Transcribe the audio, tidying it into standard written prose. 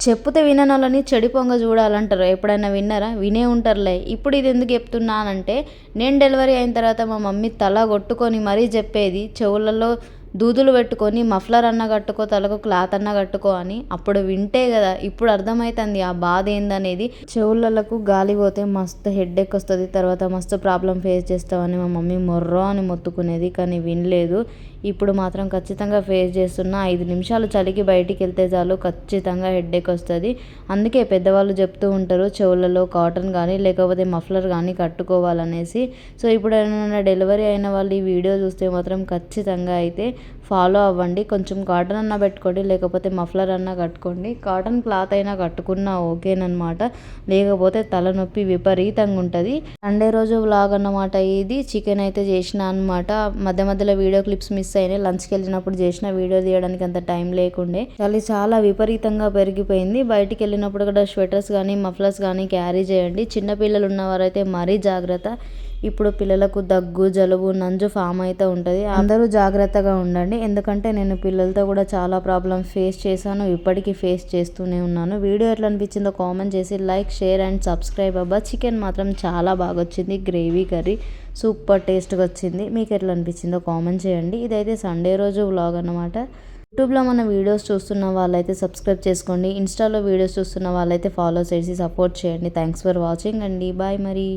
చెప్తే విననోళ్ళని చెడిపోంగ చూడాలంటారు. ఎప్పుడైనా విన్నారా? వినే ఉంటారులే. ఇప్పుడు ఇది ఎందుకు చెప్తున్నానంటే, నేను డెలివరీ అయిన తర్వాత మా మమ్మీ తల కొట్టుకొని మరీ చెప్పేది, చెవులలో దూదులు పెట్టుకొని మఫ్లర్ అన్న కట్టుకో, తలకు క్లాత్ అన్న కట్టుకో అని. అప్పుడు వింటే కదా ఇప్పుడు అర్థమవుతుంది ఆ బాధ ఏందనేది. చెవులకు గాలి పోతే మస్తు హెడ్ఏక్ వస్తుంది, తర్వాత మస్తు ప్రాబ్లం ఫేస్ చేస్తామని మా మమ్మీ మొర్రో అని మొత్తుకునేది, కానీ వినలేదు. ఇప్పుడు మాత్రం ఖచ్చితంగా ఫేస్ చేస్తున్నా. 5 నిమిషాలు చలికి బయటికి వెళ్తే చాలు ఖచ్చితంగా హెడ్ఏక్ వస్తుంది. అందుకే పెద్దవాళ్ళు చెప్తూ ఉంటారు చెవులలో కాటన్ కానీ లేకపోతే మఫ్లర్ కానీ కట్టుకోవాలనేసి. సో ఇప్పుడు ఏమైనా డెలివరీ అయిన వాళ్ళు ఈ వీడియో చూస్తే మాత్రం ఖచ్చితంగా అయితే ఫాలో అవ్వండి. కొంచెం కాటన్ అన్న పెట్టుకోండి, లేకపోతే మఫ్లర్ అన్న కట్టుకోండి. కాటన్ క్లాత్ అయినా కట్టుకున్నా ఓకేనమాట. లేకపోతే తలనొప్పి విపరీతంగా ఉంటుంది. సండే రోజు వ్లాగ్ అన్నమాట ఇది. చికెన్ అయితే చేసిన అనమాట. మధ్య మధ్యలో వీడియో క్లిప్స్ మిస్ అయినాయి. లంచ్కి వెళ్ళినప్పుడు చేసిన వీడియో తీయడానికి అంత టైం లేకుండే. చలి చాలా విపరీతంగా పెరిగిపోయింది. బయటికి వెళ్ళినప్పుడు కూడా స్వెటర్స్ కానీ మఫ్లర్స్ కానీ క్యారీ చేయండి. చిన్నపిల్లలు ఉన్నవారైతే మరీ జాగ్రత్త. ఇప్పుడు పిల్లలకు దగ్గు జలుబు నంజు ఫామ్ అయితే ఉంటుంది. అందరూ జాగ్రత్తగా ఉండండి. ఎందుకంటే నేను పిల్లలతో కూడా చాలా ప్రాబ్లమ్స్ ఫేస్ చేశాను, ఇప్పటికీ ఫేస్ చేస్తూనే ఉన్నాను. వీడియో ఎట్లా అనిపించిందో కామెంట్ చేసి లైక్ షేర్ అండ్ సబ్స్క్రైబ్ అబ్బా. చికెన్ మాత్రం చాలా బాగా వచ్చింది, గ్రేవీ కర్రీ సూపర్ టేస్ట్గా వచ్చింది. మీకు ఎట్లా అనిపించిందో కామెంట్ చేయండి. ఇదైతే సండే రోజు వ్లాగ్ అన్నమాట. యూట్యూబ్లో మన వీడియోస్ చూస్తున్న వాళ్ళైతే సబ్స్క్రైబ్ చేసుకోండి. ఇన్స్టాలో వీడియోస్ చూస్తున్న వాళ్ళైతే ఫాలో చేసి సపోర్ట్ చేయండి. థ్యాంక్స్ ఫర్ వాచింగ్ అండి. బాయ్ మరి.